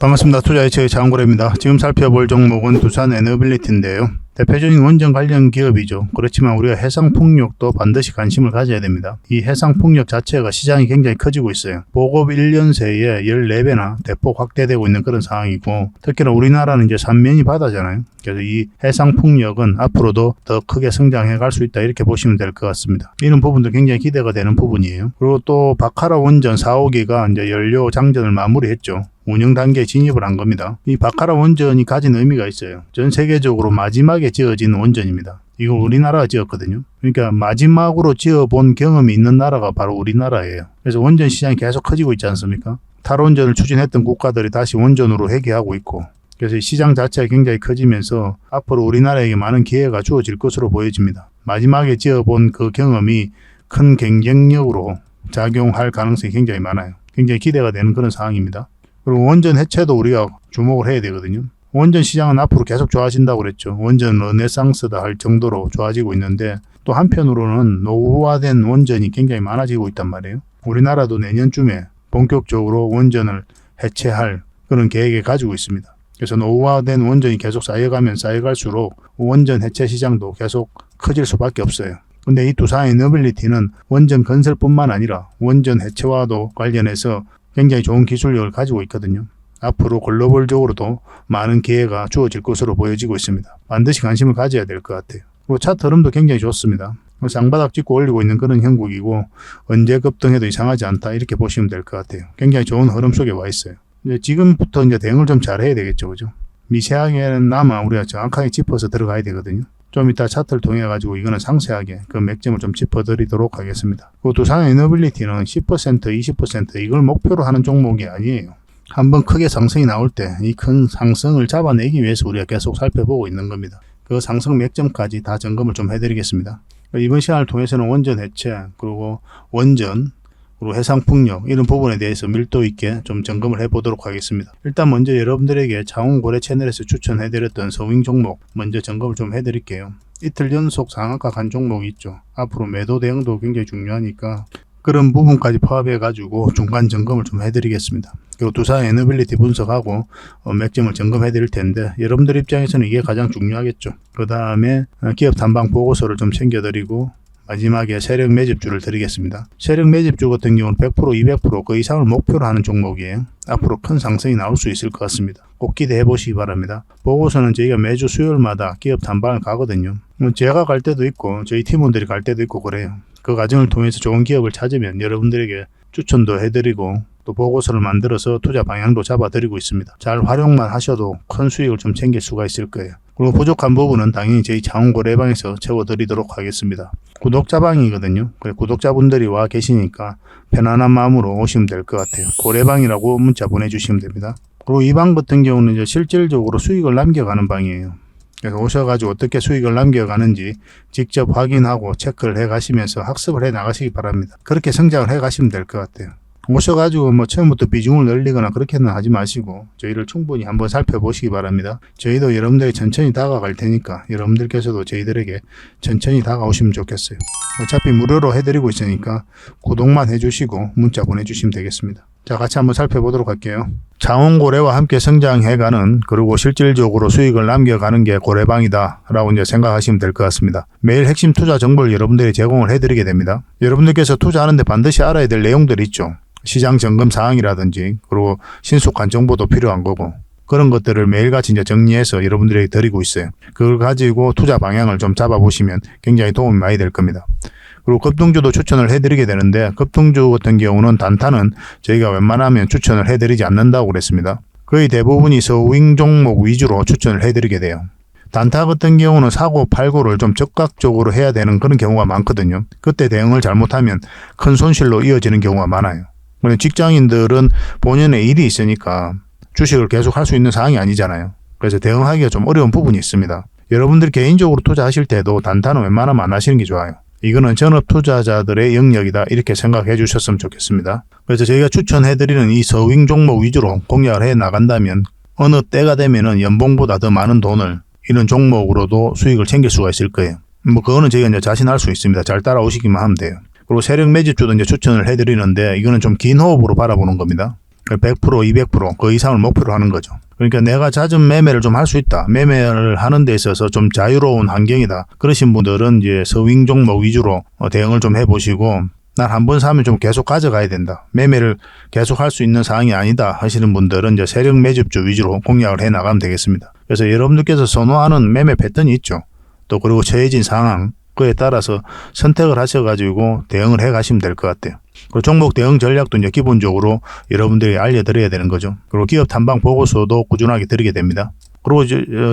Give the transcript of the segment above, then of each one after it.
반갑습니다. 투자이츠의 장고래입니다. 지금 살펴볼 종목은 두산 에너빌리티인데요. 대표적인 원전 관련 기업이죠. 그렇지만 우리가 해상풍력도 반드시 관심을 가져야 됩니다. 이 해상풍력 자체가 시장이 굉장히 커지고 있어요. 보급 1년 새에 14배나 대폭 확대되고 있는 그런 상황이고, 특히나 우리나라는 이제 삼면이 바다잖아요. 그래서 이 해상풍력은 앞으로도 더 크게 성장해 갈 수 있다, 이렇게 보시면 될 것 같습니다. 이런 부분도 굉장히 기대가 되는 부분이에요. 그리고 또 바카라 원전 4, 5기가 이제 연료 장전을 마무리했죠. 운영 단계에 진입을 한 겁니다. 이 바카라 원전이 가진 의미가 있어요. 전 세계적으로 마지막에 지어진 원전입니다. 이거 우리나라가 지었거든요. 그러니까 마지막으로 지어본 경험이 있는 나라가 바로 우리나라예요. 그래서 원전 시장이 계속 커지고 있지 않습니까? 탈원전을 추진했던 국가들이 다시 원전으로 회귀하고 있고, 그래서 이 시장 자체가 굉장히 커지면서 앞으로 우리나라에게 많은 기회가 주어질 것으로 보여집니다. 마지막에 지어본 그 경험이 큰 경쟁력으로 작용할 가능성이 굉장히 많아요. 굉장히 기대가 되는 그런 상황입니다. 그리고 원전 해체도 우리가 주목을 해야 되거든요. 원전 시장은 앞으로 계속 좋아진다고 그랬죠. 원전 르네상스다 할 정도로 좋아지고 있는데, 또 한편으로는 노후화된 원전이 굉장히 많아지고 있단 말이에요. 우리나라도 내년쯤에 본격적으로 원전을 해체할 그런 계획을 가지고 있습니다. 그래서 노후화된 원전이 계속 쌓여가면 쌓여갈수록 원전 해체 시장도 계속 커질 수밖에 없어요. 근데 이 두산 에너빌리티는 원전 건설뿐만 아니라 원전 해체와도 관련해서 굉장히 좋은 기술력을 가지고 있거든요. 앞으로 글로벌적으로도 많은 기회가 주어질 것으로 보여지고 있습니다. 반드시 관심을 가져야 될 것 같아요. 그리고 차트 흐름도 굉장히 좋습니다. 쌍바닥 찍고 올리고 있는 그런 형국이고, 언제 급등해도 이상하지 않다, 이렇게 보시면 될 것 같아요. 굉장히 좋은 흐름 속에 와 있어요. 이제 지금부터 이제 대응을 좀 잘 해야 되겠죠, 그죠? 미세하게나마 우리가 정확하게 짚어서 들어가야 되거든요. 좀 이따 차트를 통해 가지고 이거는 상세하게 그 맥점을 좀 짚어드리도록 하겠습니다. 그 두산 에너빌리티는 10%, 20% 이걸 목표로 하는 종목이 아니에요. 한번 크게 상승이 나올 때 이 큰 상승을 잡아내기 위해서 우리가 계속 살펴보고 있는 겁니다. 그 상승 맥점까지 다 점검을 좀 해드리겠습니다. 이번 시간을 통해서는 원전 해체, 그리고 원전, 그리고 해상풍력 이런 부분에 대해서 밀도 있게 좀 점검을 해보도록 하겠습니다. 일단 먼저 여러분들에게 자원고래 채널에서 추천해드렸던 서윙 종목 먼저 점검을 좀 해드릴게요. 이틀 연속 상한가 간 종목이 있죠. 앞으로 매도 대응도 굉장히 중요하니까 그런 부분까지 포함해 가지고 중간 점검을 좀 해드리겠습니다. 그리고 두산 에너빌리티 분석하고 맥점을 점검해 드릴 텐데, 여러분들 입장에서는 이게 가장 중요하겠죠. 그 다음에 기업 탐방 보고서를 좀 챙겨드리고, 마지막에 세력 매집주를 드리겠습니다. 세력 매집주 같은 경우는 100%, 200% 그 이상을 목표로 하는 종목이에요. 앞으로 큰 상승이 나올 수 있을 것 같습니다. 꼭 기대해 보시기 바랍니다. 보고서는 저희가 매주 수요일마다 기업 탐방을 가거든요. 제가 갈 때도 있고 저희 팀원들이 갈 때도 있고 그래요. 그 과정을 통해서 좋은 기업을 찾으면 여러분들에게 추천도 해드리고, 또 보고서를 만들어서 투자 방향도 잡아드리고 있습니다. 잘 활용만 하셔도 큰 수익을 좀 챙길 수가 있을 거예요. 그리고 부족한 부분은 당연히 저희 자원고래방에서 채워드리도록 하겠습니다. 구독자방이거든요. 구독자분들이 와 계시니까 편안한 마음으로 오시면 될 것 같아요. 고래방이라고 문자 보내주시면 됩니다. 그리고 이 방 같은 경우는 이제 실질적으로 수익을 남겨가는 방이에요. 그래서 오셔가지고 어떻게 수익을 남겨가는지 직접 확인하고 체크를 해가시면서 학습을 해 나가시기 바랍니다. 그렇게 성장을 해가시면 될 것 같아요. 오셔가지고 처음부터 비중을 늘리거나 그렇게는 하지 마시고 저희를 충분히 한번 살펴보시기 바랍니다. 저희도 여러분들에게 천천히 다가갈 테니까 여러분들께서도 저희들에게 천천히 다가오시면 좋겠어요. 어차피 무료로 해드리고 있으니까 구독만 해주시고 문자 보내주시면 되겠습니다. 자, 같이 한번 살펴보도록 할게요. 자원고래와 함께 성장해가는, 그리고 실질적으로 수익을 남겨가는 게 고래방이다 라고 이제 생각하시면 될 것 같습니다. 매일 핵심 투자 정보를 여러분들이 제공을 해드리게 됩니다. 여러분들께서 투자하는데 반드시 알아야 될 내용들이 있죠. 시장 점검 사항이라든지, 그리고 신속한 정보도 필요한 거고, 그런 것들을 매일같이 이제 정리해서 여러분들에게 드리고 있어요. 그걸 가지고 투자 방향을 좀 잡아보시면 굉장히 도움이 많이 될 겁니다. 그리고 급등주도 추천을 해드리게 되는데, 급등주 같은 경우는 단타는 저희가 웬만하면 추천을 해드리지 않는다고 그랬습니다. 거의 대부분이 서윙 종목 위주로 추천을 해드리게 돼요. 단타 같은 경우는 사고 팔고를 좀 적극적으로 해야 되는 그런 경우가 많거든요. 그때 대응을 잘못하면 큰 손실로 이어지는 경우가 많아요. 직장인들은 본연의 일이 있으니까 주식을 계속 할 수 있는 상황이 아니잖아요. 그래서 대응하기가 좀 어려운 부분이 있습니다. 여러분들 개인적으로 투자하실 때도 단타는 웬만하면 안 하시는 게 좋아요. 이거는 전업 투자자들의 영역이다, 이렇게 생각해 주셨으면 좋겠습니다. 그래서 저희가 추천해드리는 이 서윙 종목 위주로 공략을 해 나간다면 어느 때가 되면은 연봉보다 더 많은 돈을 이런 종목으로도 수익을 챙길 수가 있을 거예요. 그거는 저희가 이제 자신할 수 있습니다. 잘 따라오시기만 하면 돼요. 그리고 세력 매집주도 이제 추천을 해드리는데, 이거는 좀 긴 호흡으로 바라보는 겁니다. 100%, 200%그 이상을 목표로 하는 거죠. 그러니까 내가 잦은 매매를 좀 할 수 있다. 매매를 하는 데 있어서 좀 자유로운 환경이다. 그러신 분들은 이제 서윙 종목 위주로 대응을 좀 해보시고, 난 한 번 사면 좀 계속 가져가야 된다. 매매를 계속 할 수 있는 상황이 아니다 하시는 분들은 이제 세력 매집주 위주로 공략을 해 나가면 되겠습니다. 그래서 여러분들께서 선호하는 매매 패턴이 있죠. 또 그리고 처해진 상황, 그에 따라서 선택을 하셔가지고 대응을 해 가시면 될 것 같아요. 그리고 종목 대응 전략도 이제 기본적으로 여러분들이 알려드려야 되는 거죠. 그리고 기업 탐방 보고서도 꾸준하게 드리게 됩니다. 그리고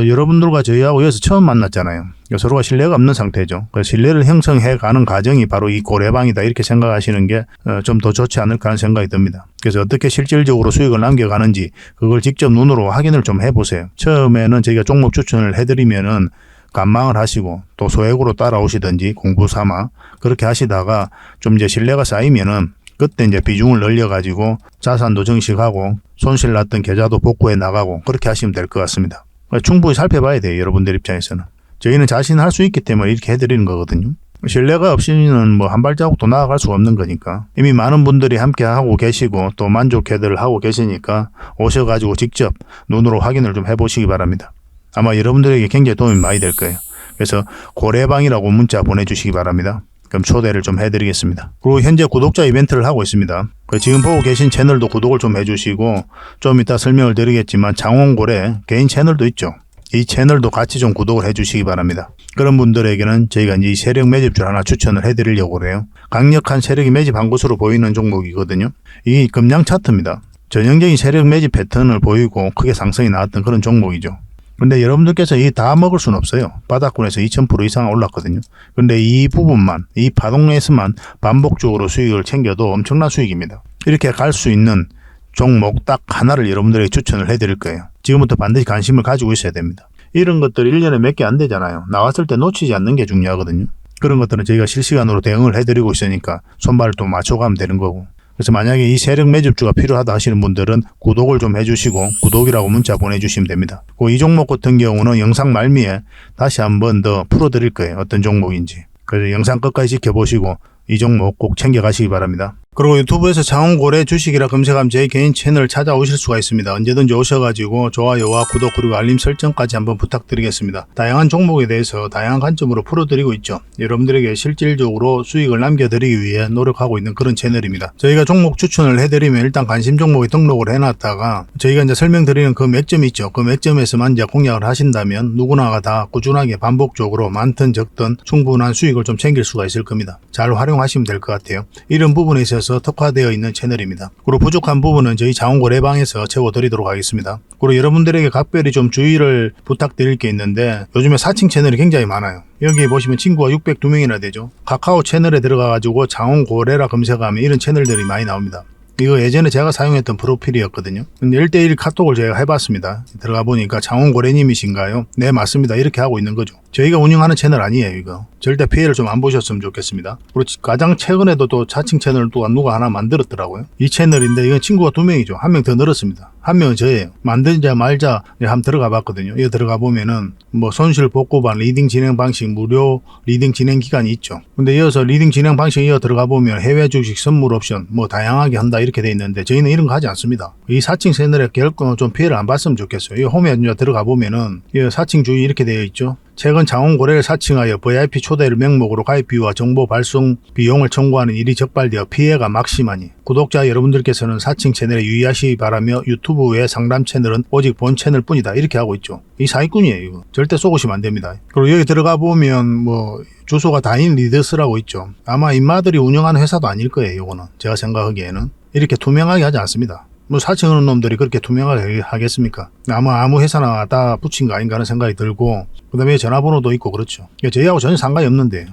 여러분들과 저희하고 여기서 처음 만났잖아요. 서로가 신뢰가 없는 상태죠. 그래서 신뢰를 형성해 가는 과정이 바로 이 고래방이다 이렇게 생각하시는 게 좀 더 좋지 않을까 하는 생각이 듭니다. 그래서 어떻게 실질적으로 수익을 남겨가는지 그걸 직접 눈으로 확인을 좀 해보세요. 처음에는 저희가 종목 추천을 해드리면은 관망을 하시고 또 소액으로 따라오시든지 공부 삼아 그렇게 하시다가 좀 이제 신뢰가 쌓이면은 그때 이제 비중을 늘려가지고 자산도 증식하고 손실 났던 계좌도 복구해 나가고 그렇게 하시면 될 것 같습니다. 충분히 살펴봐야 돼요. 여러분들 입장에서는. 저희는 자신할 수 있기 때문에 이렇게 해드리는 거거든요. 신뢰가 없이는 뭐 한 발자국도 나아갈 수가 없는 거니까. 이미 많은 분들이 함께 하고 계시고 또 만족해들 하고 계시니까 오셔가지고 직접 눈으로 확인을 좀 해보시기 바랍니다. 아마 여러분들에게 굉장히 도움이 많이 될 거예요. 그래서 고래방이라고 문자 보내주시기 바랍니다. 그럼 초대를 좀 해드리겠습니다. 그리고 현재 구독자 이벤트를 하고 있습니다. 지금 보고 계신 채널도 구독을 좀 해주시고 좀 이따 설명을 드리겠지만 장원고래 개인 채널도 있죠. 이 채널도 같이 좀 구독을 해주시기 바랍니다. 그런 분들에게는 저희가 이제 이 세력 매집줄 하나 추천을 해드리려고 그래요. 강력한 세력이 매집한 것으로 보이는 종목이거든요. 이게 금량 차트입니다. 전형적인 세력 매집 패턴을 보이고 크게 상승이 나왔던 그런 종목이죠. 근데 여러분들께서 이 다 먹을 수는 없어요. 바닥권에서 2000% 이상 올랐거든요. 근데 이 부분만, 이 파동에서만 반복적으로 수익을 챙겨도 엄청난 수익입니다. 이렇게 갈 수 있는 종목 딱 하나를 여러분들에게 추천을 해드릴 거예요. 지금부터 반드시 관심을 가지고 있어야 됩니다. 이런 것들 1년에 몇 개 안 되잖아요. 나왔을 때 놓치지 않는 게 중요하거든요. 그런 것들은 저희가 실시간으로 대응을 해드리고 있으니까 손발을 또 맞춰가면 되는 거고. 그래서 만약에 이 세력 매집주가 필요하다 하시는 분들은 구독을 좀 해주시고 구독이라고 문자 보내주시면 됩니다. 이 종목 같은 경우는 영상 말미에 다시 한번 더 풀어드릴 거예요. 어떤 종목인지. 그래서 영상 끝까지 지켜보시고 이 종목 꼭 챙겨가시기 바랍니다. 그리고 유튜브에서 장원고래 주식이라 검색하면 제 개인 채널 찾아오실 수가 있습니다. 언제든지 오셔가지고 좋아요와 구독 그리고 알림 설정까지 한번 부탁드리겠습니다. 다양한 종목에 대해서 다양한 관점으로 풀어드리고 있죠. 여러분들에게 실질적으로 수익을 남겨드리기 위해 노력하고 있는 그런 채널입니다. 저희가 종목 추천을 해드리면 일단 관심 종목에 등록을 해놨다가 저희가 이제 설명드리는 그 맥점이 있죠. 그 맥점에서만 이제 공략을 하신다면 누구나가 다 꾸준하게 반복적으로 많든 적든 충분한 수익을 좀 챙길 수가 있을 겁니다. 잘 활용하시면 될 것 같아요. 이런 부분에 있어서 특화되어 있는 채널입니다. 그리고 부족한 부분은 저희 장원고래방에서 채워드리도록 하겠습니다. 그리고 여러분들에게 각별히 좀 주의를 부탁드릴 게 있는데 요즘에 사칭 채널이 굉장히 많아요. 여기 보시면 친구가 602명이나 되죠. 카카오 채널에 들어가가지고 장원고래라 검색하면 이런 채널들이 많이 나옵니다. 이거 예전에 제가 사용했던 프로필이었거든요. 근데 1:1 카톡을 제가 해봤습니다. 들어가 보니까 장원고래님이신가요? 네, 맞습니다. 이렇게 하고 있는 거죠. 저희가 운영하는 채널 아니에요, 이거. 절대 피해를 좀 안 보셨으면 좋겠습니다. 그리고 가장 최근에도 또 자칭 채널을 또 누가 하나 만들었더라고요. 이 채널인데 이건 친구가 2명이죠. 1명 더 늘었습니다. 1명은 저예요. 만들자 말자 한번 들어가 봤거든요. 이거 들어가 보면은 뭐 손실 복구반 리딩 진행 방식 무료 리딩 진행 기간이 있죠. 근데 이어서 리딩 진행 방식 이어 들어가 보면 해외 주식 선물 옵션 뭐 다양하게 한다 이렇게 돼 있는데 저희는 이런 거 하지 않습니다. 이 사칭 채널에 결코 좀 피해를 안 봤으면 좋겠어요. 이 홈에 들어가 보면은 이 사칭 주의 이렇게 되어 있죠. 최근 장원고래를 사칭하여 VIP 초대를 명목으로 가입비와 정보 발송 비용을 청구하는 일이 적발되어 피해가 막심하니 구독자 여러분들께서는 사칭 채널에 유의하시기 바라며 유튜브 외 상담 채널은 오직 본 채널 뿐이다 이렇게 하고 있죠. 이 사기꾼이에요. 이거 절대 쏘시면 안 됩니다. 그리고 여기 들어가 보면 뭐 주소가 다인 리더스라고 있죠. 아마 인마들이 운영하는 회사도 아닐 거예요. 이거는 제가 생각하기에는 이렇게 투명하게 하지 않습니다. 뭐 사칭하는 놈들이 그렇게 투명하게 하겠습니까? 아무 회사나 다 붙인 거 아닌가 하는 생각이 들고 그 다음에 전화번호도 있고 그렇죠. 저희하고 전혀 상관이 없는데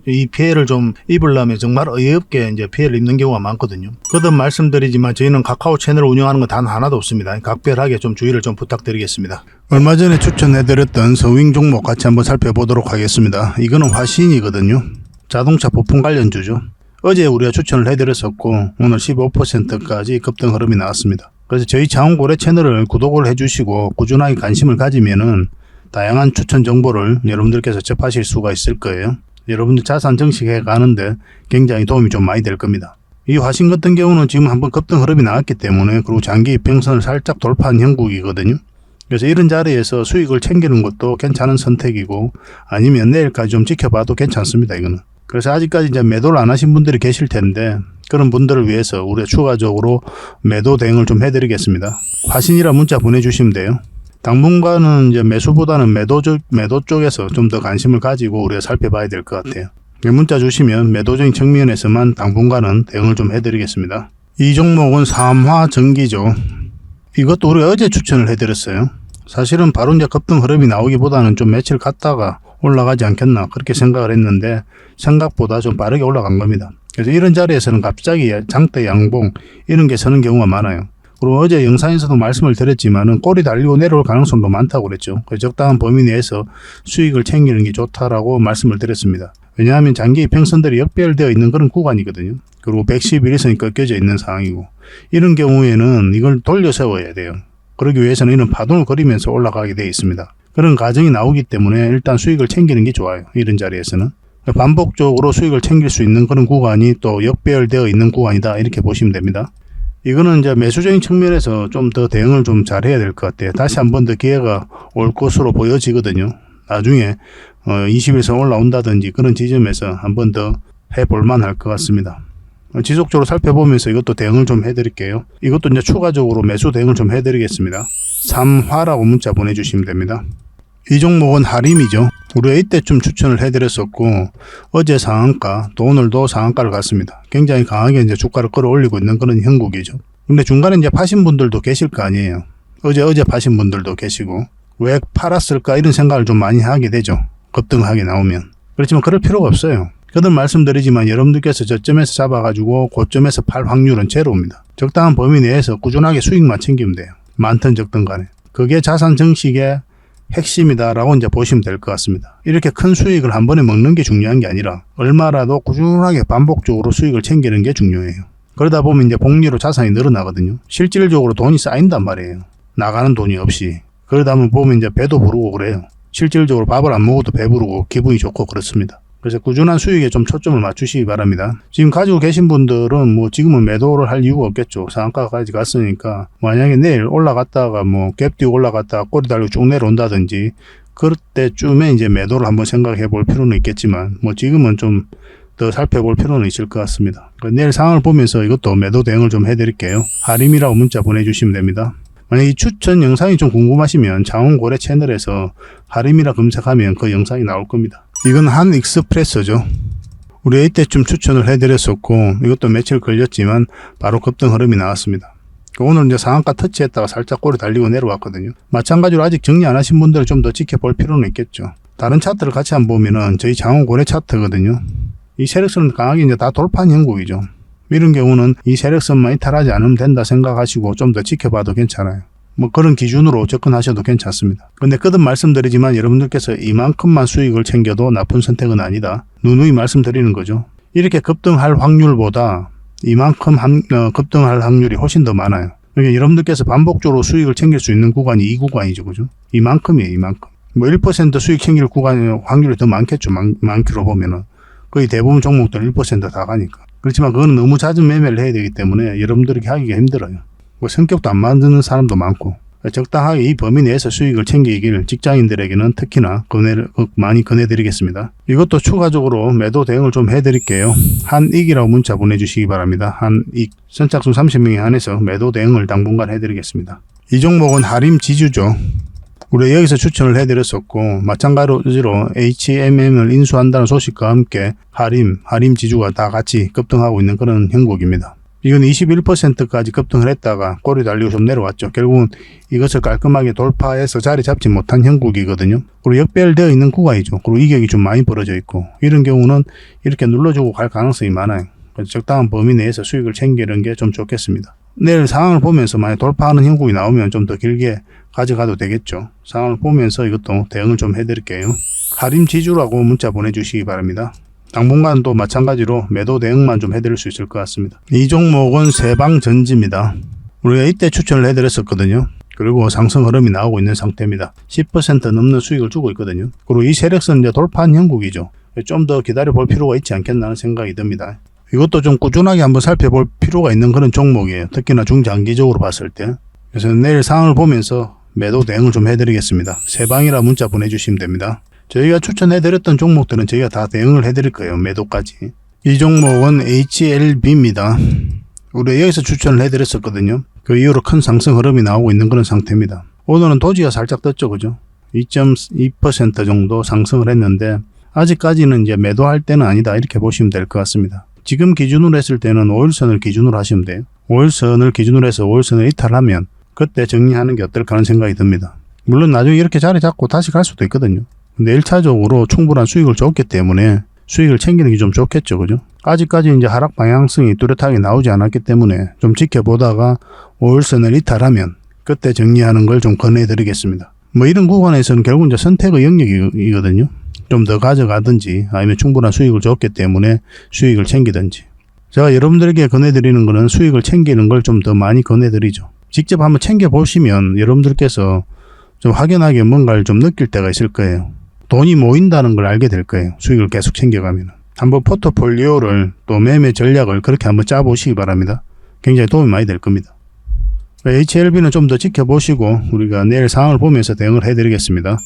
이 피해를 좀 입으려면 정말 어이없게 이제 피해를 입는 경우가 많거든요. 거듭 말씀드리지만 저희는 카카오 채널을 운영하는 거 단 하나도 없습니다. 각별하게 좀 주의를 좀 부탁드리겠습니다. 얼마 전에 추천해드렸던 서윙 종목 같이 한번 살펴보도록 하겠습니다. 이거는 화신이거든요. 자동차 부품 관련주죠. 어제 우리가 추천을 해드렸었고 오늘 15%까지 급등 흐름이 나왔습니다. 그래서 저희 장원고래 채널을 구독을 해주시고 꾸준하게 관심을 가지면은 다양한 추천 정보를 여러분들께서 접하실 수가 있을 거예요. 여러분들 자산 증식해 가는데 굉장히 도움이 좀 많이 될 겁니다. 이 화신 같은 경우는 지금 한번 급등 흐름이 나왔기 때문에, 그리고 장기 이평선을 살짝 돌파한 형국이거든요. 그래서 이런 자리에서 수익을 챙기는 것도 괜찮은 선택이고, 아니면 내일까지 좀 지켜봐도 괜찮습니다, 이거는. 그래서 아직까지 이제 매도를 안 하신 분들이 계실 텐데, 그런 분들을 위해서 우리가 추가적으로 매도 대응을 좀 해드리겠습니다. 화신이라 문자 보내주시면 돼요. 당분간은 이제 매수보다는 매도 쪽에서 좀 더 관심을 가지고 우리가 살펴봐야 될 것 같아요. 문자 주시면 매도적인 측면에서만 당분간은 대응을 좀 해드리겠습니다. 이 종목은 삼화전기죠. 이것도 우리가 어제 추천을 해드렸어요. 사실은 바로 이제 급등 흐름이 나오기보다는 좀 며칠 갔다가 올라가지 않겠나 그렇게 생각을 했는데, 생각보다 좀 빠르게 올라간 겁니다. 그래서 이런 자리에서는 갑자기 장대 양봉 이런 게 서는 경우가 많아요. 그리고 어제 영상에서도 말씀을 드렸지만은 꼬리 달리고 내려올 가능성도 많다고 그랬죠. 그래서 적당한 범위 내에서 수익을 챙기는 게 좋다라고 말씀을 드렸습니다. 왜냐하면 장기 이평선들이 역배열되어 있는 그런 구간이거든요. 그리고 111일선이 꺾여져 있는 상황이고, 이런 경우에는 이걸 돌려 세워야 돼요. 그러기 위해서는 이런 파동을 그리면서 올라가게 되어 있습니다. 그런 과정이 나오기 때문에 일단 수익을 챙기는 게 좋아요. 이런 자리에서는 반복적으로 수익을 챙길 수 있는 그런 구간이 또 역배열되어 있는 구간이다, 이렇게 보시면 됩니다. 이거는 이제 매수적인 측면에서 좀 더 대응을 좀 잘해야 될 것 같아요. 다시 한 번 더 기회가 올 것으로 보여지거든요. 나중에 20일선 올라온다든지 그런 지점에서 한 번 더 해볼 만할 것 같습니다. 지속적으로 살펴보면서 이것도 대응을 좀 해드릴게요. 이것도 이제 추가적으로 매수 대응을 좀 해드리겠습니다. 3화라고 문자 보내주시면 됩니다. 이 종목은 하림이죠. 우리가 이때쯤 추천을 해드렸었고, 어제 상한가 또 오늘도 상한가를 갔습니다. 굉장히 강하게 이제 주가를 끌어올리고 있는 그런 형국이죠. 근데 중간에 이제 파신 분들도 계실 거 아니에요. 어제 파신 분들도 계시고, 왜 팔았을까 이런 생각을 좀 많이 하게 되죠. 급등하게 나오면. 그렇지만 그럴 필요가 없어요. 거듭 말씀드리지만 여러분들께서 저점에서 잡아가지고 고점에서 팔 확률은 제로입니다. 적당한 범위 내에서 꾸준하게 수익만 챙기면 돼요. 많든 적든 간에. 그게 자산 증식의 핵심이다라고 이제 보시면 될 것 같습니다. 이렇게 큰 수익을 한 번에 먹는 게 중요한 게 아니라 얼마라도 꾸준하게 반복적으로 수익을 챙기는 게 중요해요. 그러다 보면 이제 복리로 자산이 늘어나거든요. 실질적으로 돈이 쌓인단 말이에요. 나가는 돈이 없이. 그러다 보면 이제 배도 부르고 그래요. 실질적으로 밥을 안 먹어도 배부르고 기분이 좋고 그렇습니다. 그래서 꾸준한 수익에 좀 초점을 맞추시기 바랍니다. 지금 가지고 계신 분들은 뭐 지금은 매도를 할 이유가 없겠죠. 상한가까지 갔으니까 만약에 내일 올라갔다가 뭐 갭 띄고 올라갔다가 꼬리 달리고 쭉 내려온다든지 그럴 때쯤에 이제 매도를 한번 생각해 볼 필요는 있겠지만, 뭐 지금은 좀 더 살펴볼 필요는 있을 것 같습니다. 내일 상황을 보면서 이것도 매도 대응을 좀 해드릴게요. 하림이라고 문자 보내주시면 됩니다. 만약 이 추천 영상이 좀 궁금하시면 장원고래 채널에서 하림이라 검색하면 그 영상이 나올 겁니다. 이건 한 익스프레소죠. 우리 이때쯤 추천을 해드렸었고, 이것도 며칠 걸렸지만 바로 급등 흐름이 나왔습니다. 오늘 이제 상한가 터치했다가 살짝 꼬리 달리고 내려왔거든요. 마찬가지로 아직 정리 안 하신 분들은 좀 더 지켜볼 필요는 있겠죠. 다른 차트를 같이 한번 보면은 저희 장원고래 차트거든요. 이 세력선은 강하게 이제 다 돌파한 형국이죠. 이런 경우는 이 세력선만 이탈하지 않으면 된다 생각하시고 좀 더 지켜봐도 괜찮아요. 뭐 그런 기준으로 접근하셔도 괜찮습니다. 근데 거듭 말씀드리지만 여러분들께서 이만큼만 수익을 챙겨도 나쁜 선택은 아니다. 누누이 말씀드리는 거죠. 이렇게 급등할 확률보다 이만큼 급등할 확률이 훨씬 더 많아요. 그러니까 여러분들께서 반복적으로 수익을 챙길 수 있는 구간이 이 구간이죠. 그죠? 이만큼이에요. 이만큼. 뭐 1% 수익 챙길 구간 확률이 더 많겠죠. 많기로 보면은. 거의 대부분 종목들 1%다 가니까. 그렇지만 그건 너무 잦은 매매를 해야 되기 때문에 여러분들에게 하기가 힘들어요. 뭐 성격도 안 맞는 사람도 많고, 적당하게 이 범위 내에서 수익을 챙기길 직장인들에게는 특히나 많이 권해드리겠습니다. 이것도 추가적으로 매도 대응을 좀 해드릴게요. 한익이라고 문자 보내주시기 바랍니다. 한익 선착순 30명에 한해서 매도 대응을 당분간 해드리겠습니다. 이 종목은 하림 지주죠. 우리 여기서 추천을 해드렸었고, 마찬가지로 HMM을 인수한다는 소식과 함께 하림 지주가 다 같이 급등하고 있는 그런 형국입니다. 이건 21%까지 급등을 했다가 꼬리 달리고 좀 내려왔죠. 결국은 이것을 깔끔하게 돌파해서 자리 잡지 못한 형국이거든요. 그리고 역배열되어 있는 구간이죠. 그리고 이격이 좀 많이 벌어져 있고, 이런 경우는 이렇게 눌러주고 갈 가능성이 많아요. 그래서 적당한 범위 내에서 수익을 챙기는 게 좀 좋겠습니다. 내일 상황을 보면서 만약 돌파하는 형국이 나오면 좀 더 길게 가져가도 되겠죠. 상황을 보면서 이것도 대응을 좀 해드릴게요. 하림 지주라고 문자 보내주시기 바랍니다. 당분간 또 마찬가지로 매도 대응만 좀 해드릴 수 있을 것 같습니다. 이 종목은 세방전지입니다. 우리가 이때 추천을 해드렸었거든요. 그리고 상승 흐름이 나오고 있는 상태입니다. 10% 넘는 수익을 주고 있거든요. 그리고 이 세력선 이제 돌파한 형국이죠. 좀 더 기다려 볼 필요가 있지 않겠나 하는 생각이 듭니다. 이것도 좀 꾸준하게 한번 살펴볼 필요가 있는 그런 종목이에요. 특히나 중장기적으로 봤을 때. 그래서 내일 상황을 보면서 매도 대응을 좀 해드리겠습니다. 세 방이라 문자 보내주시면 됩니다. 저희가 추천해드렸던 종목들은 저희가 다 대응을 해드릴 거예요. 매도까지. 이 종목은 HLB입니다. 우리 여기서 추천을 해드렸었거든요. 그 이후로 큰 상승 흐름이 나오고 있는 그런 상태입니다. 오늘은 도지가 살짝 떴죠, 그죠? 2.2% 정도 상승을 했는데 아직까지는 이제 매도할 때는 아니다 이렇게 보시면 될 것 같습니다. 지금 기준으로 했을 때는 5일선을 기준으로 하시면 돼요. 5일선을 기준으로 해서 5일선을 이탈하면 그때 정리하는 게 어떨까 하는 생각이 듭니다. 물론 나중에 이렇게 자리 잡고 다시 갈 수도 있거든요. 근데 1차적으로 충분한 수익을 줬기 때문에 수익을 챙기는 게 좀 좋겠죠, 그죠? 아직까지 이제 하락 방향성이 뚜렷하게 나오지 않았기 때문에 좀 지켜보다가 5일선을 이탈하면 그때 정리하는 걸 좀 권해드리겠습니다. 뭐 이런 구간에서는 결국 이제 선택의 영역이거든요. 좀 더 가져가든지 아니면 충분한 수익을 줬기 때문에 수익을 챙기든지. 제가 여러분들에게 권해드리는 거는 수익을 챙기는 걸 좀 더 많이 권해드리죠. 직접 한번 챙겨보시면 여러분들께서 좀 확연하게 뭔가를 좀 느낄 때가 있을 거예요. 돈이 모인다는 걸 알게 될 거예요. 수익을 계속 챙겨가면. 한번 포트폴리오를 또 매매 전략을 그렇게 한번 짜보시기 바랍니다. 굉장히 도움이 많이 될 겁니다. HLB는 좀 더 지켜보시고 우리가 내일 상황을 보면서 대응을 해드리겠습니다.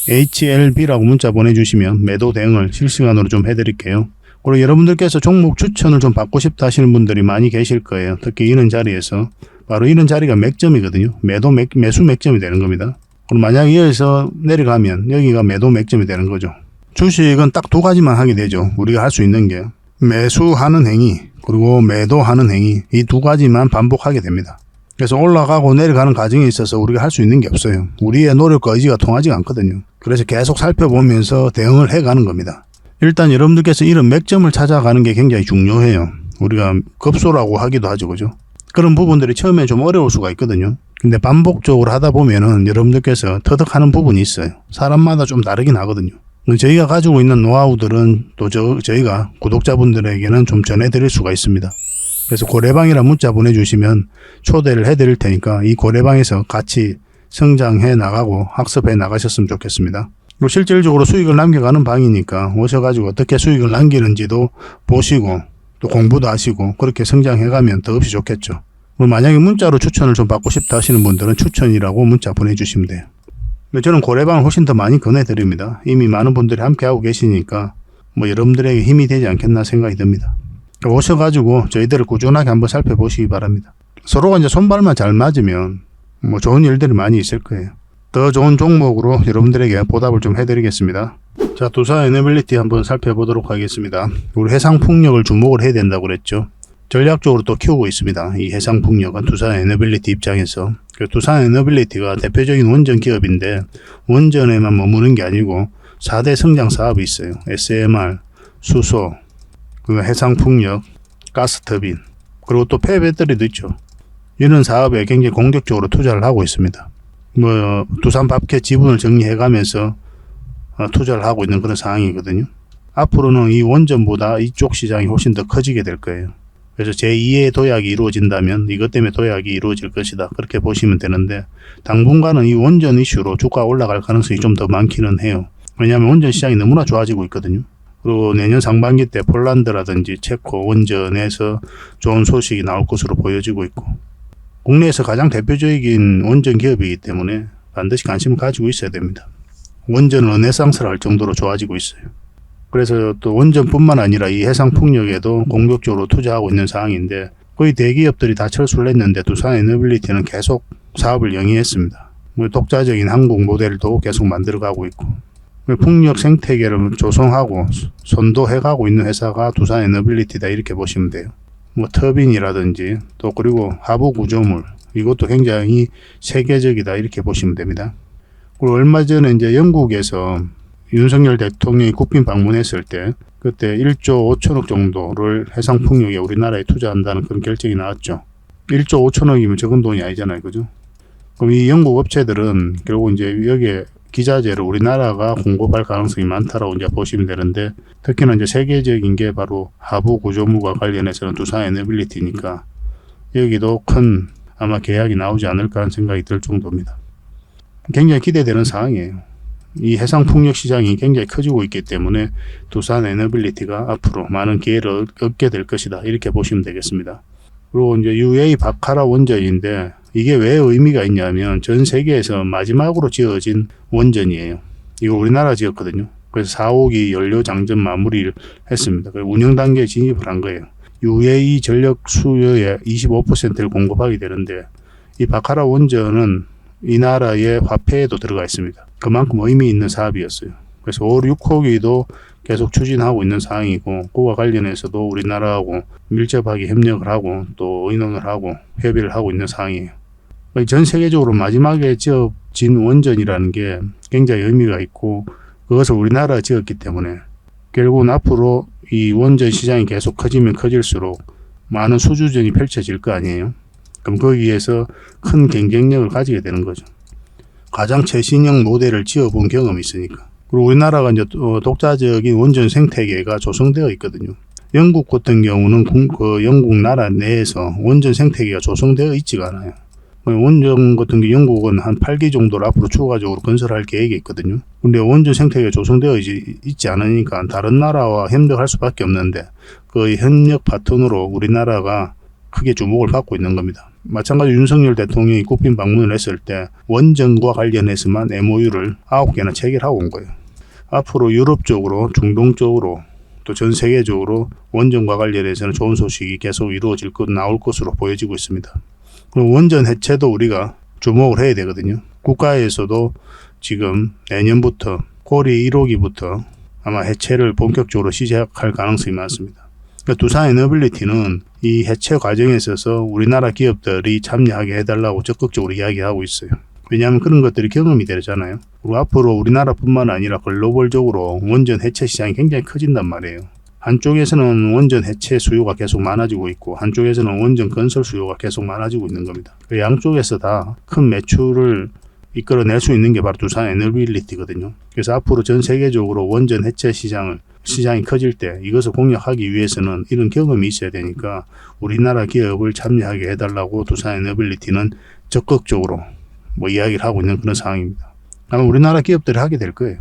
HLB라고 문자 보내주시면 매도 대응을 실시간으로 좀 해드릴게요. 그리고 여러분들께서 종목 추천을 좀 받고 싶다 하시는 분들이 많이 계실 거예요. 특히 이런 자리에서 바로 이런 자리가 맥점이거든요. 매수 맥점이 되는 겁니다. 그럼 만약에 여기서 내려가면 여기가 매도 맥점이 되는 거죠. 주식은 딱 두 가지만 하게 되죠. 우리가 할 수 있는 게 매수하는 행위 그리고 매도하는 행위, 이 두 가지만 반복하게 됩니다. 그래서 올라가고 내려가는 과정에 있어서 우리가 할 수 있는 게 없어요. 우리의 노력과 의지가 통하지가 않거든요. 그래서 계속 살펴보면서 대응을 해가는 겁니다. 일단 여러분들께서 이런 맥점을 찾아가는 게 굉장히 중요해요. 우리가 급소라고 하기도 하죠, 그죠? 그런 부분들이 처음에 좀 어려울 수가 있거든요. 근데 반복적으로 하다 보면은 여러분들께서 터득하는 부분이 있어요. 사람마다 좀 다르긴 하거든요. 저희가 가지고 있는 노하우들은 또 저희가 구독자분들에게는 좀 전해드릴 수가 있습니다. 그래서 고래방이라 문자 보내주시면 초대를 해드릴 테니까 이 고래방에서 같이 성장해 나가고 학습해 나가셨으면 좋겠습니다. 그리고 실질적으로 수익을 남겨가는 방이니까 오셔가지고 어떻게 수익을 남기는지도 보시고 또 공부도 하시고 그렇게 성장해가면 더없이 좋겠죠. 그리고 만약에 문자로 추천을 좀 받고 싶다 하시는 분들은 추천이라고 문자 보내주시면 돼요. 저는 고래방을 훨씬 더 많이 권해드립니다. 이미 많은 분들이 함께하고 계시니까 뭐 여러분들에게 힘이 되지 않겠나 생각이 듭니다. 오셔가지고 저희들을 꾸준하게 한번 살펴보시기 바랍니다. 서로가 이제 손발만 잘 맞으면 뭐 좋은 일들이 많이 있을 거예요. 더 좋은 종목으로 여러분들에게 보답을 좀 해드리겠습니다. 자, 두산 에너빌리티 한번 살펴보도록 하겠습니다. 우리 해상풍력을 주목을 해야 된다고 그랬죠. 전략적으로 또 키우고 있습니다. 이 해상풍력은 두산 에너빌리티 입장에서. 두산 에너빌리티가 대표적인 원전 기업인데 원전에만 머무는 게 아니고 4대 성장 사업이 있어요. SMR, 수소, 해상풍력, 가스터빈, 그리고 또 폐배터리도 있죠. 이런 사업에 굉장히 공격적으로 투자를 하고 있습니다. 두산밥켓 지분을 정리해가면서 투자를 하고 있는 그런 상황이거든요. 앞으로는 이 원전보다 이쪽 시장이 훨씬 더 커지게 될 거예요. 그래서 제2의 도약이 이루어진다면 이것 때문에 도약이 이루어질 것이다. 그렇게 보시면 되는데 당분간은 이 원전 이슈로 주가가 올라갈 가능성이 좀 더 많기는 해요. 왜냐하면 원전 시장이 너무나 좋아지고 있거든요. 그리고 내년 상반기 때 폴란드라든지 체코 원전에서 좋은 소식이 나올 것으로 보여지고 있고 국내에서 가장 대표적인 원전 기업이기 때문에 반드시 관심을 가지고 있어야 됩니다. 원전 르네상스를 할 정도로 좋아지고 있어요. 그래서 또 원전뿐만 아니라 이 해상풍력에도 공격적으로 투자하고 있는 상황인데 거의 대기업들이 다 철수를 했는데 두산 에너빌리티는 계속 사업을 영위했습니다. 독자적인 한국 모델도 계속 만들어가고 있고 풍력 생태계를 조성하고 선도해가고 있는 회사가 두산 에너빌리티다 이렇게 보시면 돼요. 터빈이라든지 또 그리고 하부 구조물 이것도 굉장히 세계적이다 이렇게 보시면 됩니다. 그리고 얼마 전에 이제 영국에서 윤석열 대통령이 국빈 방문했을 때 그때 1조 5천억 정도를 해상풍력에 우리나라에 투자한다는 그런 결정이 나왔죠. 1조 5천억이면 적은 돈이 아니잖아요, 그죠? 그럼 이 영국 업체들은 결국 이제 여기에 기자재를 우리나라가 공급할 가능성이 많다라고 이제 보시면 되는데 특히나 이제 세계적인 게 바로 하부 구조물과 관련해서는 두산 에너빌리티니까 여기도 큰 아마 계약이 나오지 않을까 하는 생각이 들 정도입니다. 굉장히 기대되는 상황이에요. 이 해상풍력 시장이 굉장히 커지고 있기 때문에 두산 에너빌리티가 앞으로 많은 기회를 얻게 될 것이다, 이렇게 보시면 되겠습니다. 그리고 이제 UAE 바카라 원전인데 이게 왜 의미가 있냐면 전 세계에서 마지막으로 지어진 원전이에요. 이거 우리나라 지었거든요. 그래서 4호기 연료 장전 마무리를 했습니다. 운영 단계에 진입을 한 거예요. UAE 전력 수요의 25%를 공급하게 되는데 이 바카라 원전은 이 나라의 화폐에도 들어가 있습니다. 그만큼 의미 있는 사업이었어요. 그래서 5, 6호기도 계속 추진하고 있는 사항이고, 그와 관련해서도 우리나라하고 밀접하게 협력을 하고 또 의논을 하고 협의를 하고 있는 사항이에요. 전 세계적으로 마지막에 지어진 원전이라는 게 굉장히 의미가 있고, 그것을 우리나라가 지었기 때문에 결국은 앞으로 이 원전 시장이 계속 커지면 커질수록 많은 수주전이 펼쳐질 거 아니에요. 그럼 거기에서 큰 경쟁력을 가지게 되는 거죠. 가장 최신형 모델을 지어본 경험이 있으니까. 그리고 우리나라가 이제 독자적인 원전 생태계가 조성되어 있거든요. 영국 같은 경우는 영국 나라 내에서 원전 생태계가 조성되어 있지가 않아요. 원전 같은 경우 영국은 한 8기 정도를 앞으로 추가적으로 건설할 계획이 있거든요. 근데 원전 생태계가 조성되어 있지 않으니까 다른 나라와 협력할 수밖에 없는데, 그 협력 파트너로 우리나라가 크게 주목을 받고 있는 겁니다. 마찬가지로 윤석열 대통령이 국빈 방문을 했을 때 원전과 관련해서만 MOU를 9개나 체결하고 온 거예요. 앞으로 유럽 쪽으로, 중동 쪽으로, 또 전 세계적으로 원전과 관련해서는 좋은 소식이 계속 이루어질 것, 나올 것으로 보여지고 있습니다. 그리고 원전 해체도 우리가 주목을 해야 되거든요. 국가에서도 지금 내년부터 고리 1호기부터 아마 해체를 본격적으로 시작할 가능성이 많습니다. 그러니까 두산 에너빌리티는 이 해체 과정에 있어서 우리나라 기업들이 참여하게 해달라고 적극적으로 이야기하고 있어요. 왜냐하면 그런 것들이 경험이 되잖아요. 그리고 앞으로 우리나라뿐만 아니라 글로벌적으로 원전 해체 시장이 굉장히 커진단 말이에요. 한쪽에서는 원전 해체 수요가 계속 많아지고 있고, 한쪽에서는 원전 건설 수요가 계속 많아지고 있는 겁니다. 그 양쪽에서 다 큰 매출을 이끌어낼 수 있는 게 바로 두산 에너빌리티거든요. 그래서 앞으로 전 세계적으로 원전 해체 시장이 커질 때 이것을 공략하기 위해서는 이런 경험이 있어야 되니까 우리나라 기업을 참여하게 해달라고 두산 에너빌리티는 적극적으로 이야기를 하고 있는 그런 상황입니다. 아마 우리나라 기업들이 하게 될 거예요.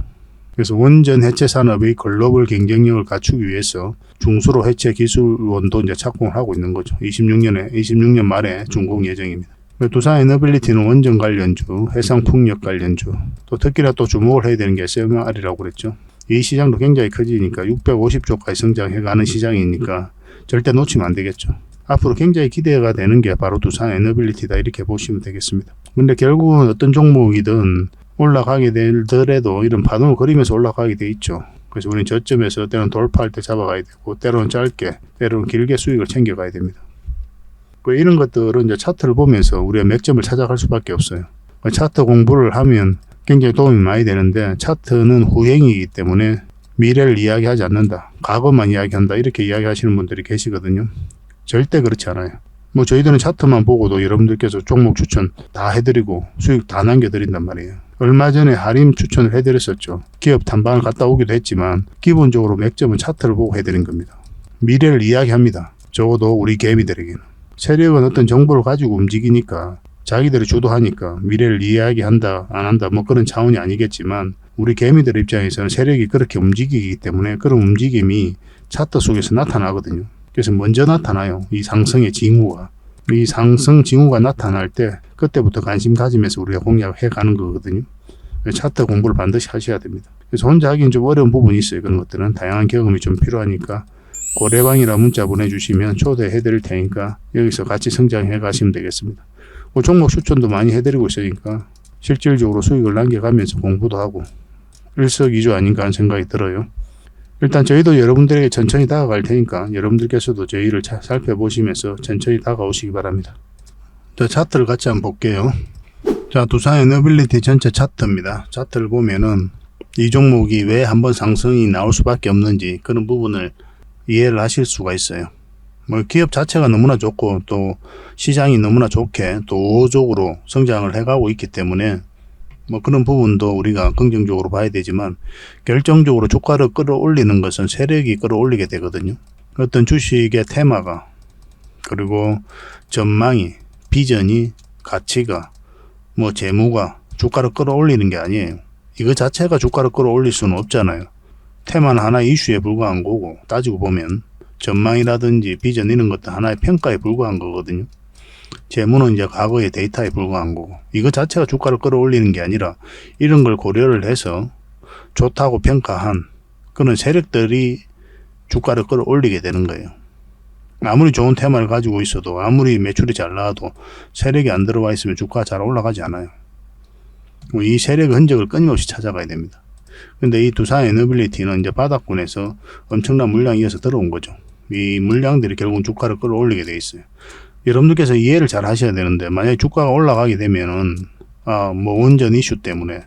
그래서 원전 해체 산업의 글로벌 경쟁력을 갖추기 위해서 중수로 해체 기술원도 이제 착공을 하고 있는 거죠. 26년 말에 준공 예정입니다. 두산 에너빌리티는 원전 관련주, 해상 풍력 관련주, 또 특히나 또 주목을 해야 되는 게 SMR이라고 그랬죠. 이 시장도 굉장히 커지니까 650조까지 성장해가는 시장이니까 절대 놓치면 안 되겠죠. 앞으로 굉장히 기대가 되는 게 바로 두산 에너빌리티다, 이렇게 보시면 되겠습니다. 근데 결국은 어떤 종목이든 올라가게 되더라도 이런 파동을 그리면서 올라가게 돼 있죠. 그래서 우리는 저점에서 때로는 돌파할 때 잡아가야 되고, 때로는 짧게, 때로는 길게 수익을 챙겨가야 됩니다. 이런 것들은 이제 차트를 보면서 우리가 맥점을 찾아갈 수밖에 없어요. 차트 공부를 하면 굉장히 도움이 많이 되는데, 차트는 후행이기 때문에 미래를 이야기하지 않는다, 과거만 이야기한다, 이렇게 이야기하시는 분들이 계시거든요. 절대 그렇지 않아요. 저희들은 차트만 보고도 여러분들께서 종목 추천 다 해드리고 수익 다 남겨드린단 말이에요. 얼마 전에 할인 추천을 해드렸었죠. 기업 탐방을 갔다 오기도 했지만 기본적으로 맥점은 차트를 보고 해드린 겁니다. 미래를 이야기합니다. 적어도 우리 개미들에게는. 세력은 어떤 정보를 가지고 움직이니까, 자기들이 주도하니까 미래를 이야기한다 안 한다 그런 차원이 아니겠지만, 우리 개미들 입장에서는 세력이 그렇게 움직이기 때문에 그런 움직임이 차트 속에서 나타나거든요. 그래서 먼저 나타나요. 이 상승의 징후가. 이 상승 징후가 나타날 때 그때부터 관심 가지면서 우리가 공략해 가는 거거든요. 차트 공부를 반드시 하셔야 됩니다. 그래서 혼자 하기는 좀 어려운 부분이 있어요. 그런 것들은 다양한 경험이 좀 필요하니까 고래방이라 문자 보내주시면 초대해 드릴 테니까 여기서 같이 성장해 가시면 되겠습니다. 종목 추천도 많이 해드리고 있으니까 실질적으로 수익을 남겨가면서 공부도 하고 일석이조 아닌가 하는 생각이 들어요. 일단 저희도 여러분들에게 천천히 다가갈 테니까 여러분들께서도 저희를 살펴보시면서 천천히 다가오시기 바랍니다. 자, 차트를 같이 한번 볼게요. 자, 두산 에너빌리티 전체 차트입니다. 차트를 보면은 이 종목이 왜 한번 상승이 나올 수밖에 없는지 그런 부분을 이해를 하실 수가 있어요. 기업 자체가 너무나 좋고 또 시장이 너무나 좋게 또 우호적으로 성장을 해가고 있기 때문에 그런 부분도 우리가 긍정적으로 봐야 되지만, 결정적으로 주가를 끌어올리는 것은 세력이 끌어올리게 되거든요. 어떤 주식의 테마가, 그리고 전망이, 비전이, 가치가, 재무가 주가를 끌어올리는 게 아니에요. 이거 자체가 주가를 끌어올릴 수는 없잖아요. 테마는 하나의 이슈에 불과한 거고, 따지고 보면 전망이라든지 비전 이런 것도 하나의 평가에 불과한 거거든요. 재무는 이제 과거의 데이터에 불과한 거고, 이거 자체가 주가를 끌어올리는 게 아니라 이런 걸 고려를 해서 좋다고 평가한 그런 세력들이 주가를 끌어올리게 되는 거예요. 아무리 좋은 테마를 가지고 있어도, 아무리 매출이 잘 나와도 세력이 안 들어와 있으면 주가가 잘 올라가지 않아요. 이 세력의 흔적을 끊임없이 찾아가야 됩니다. 근데 이 두산 에너빌리티는 이제 바닥권에서 엄청난 물량이 이어서 들어온 거죠. 이 물량들이 결국은 주가를 끌어올리게 돼 있어요. 여러분들께서 이해를 잘 하셔야 되는데, 만약에 주가가 올라가게 되면은 뭐 원전 이슈 때문에,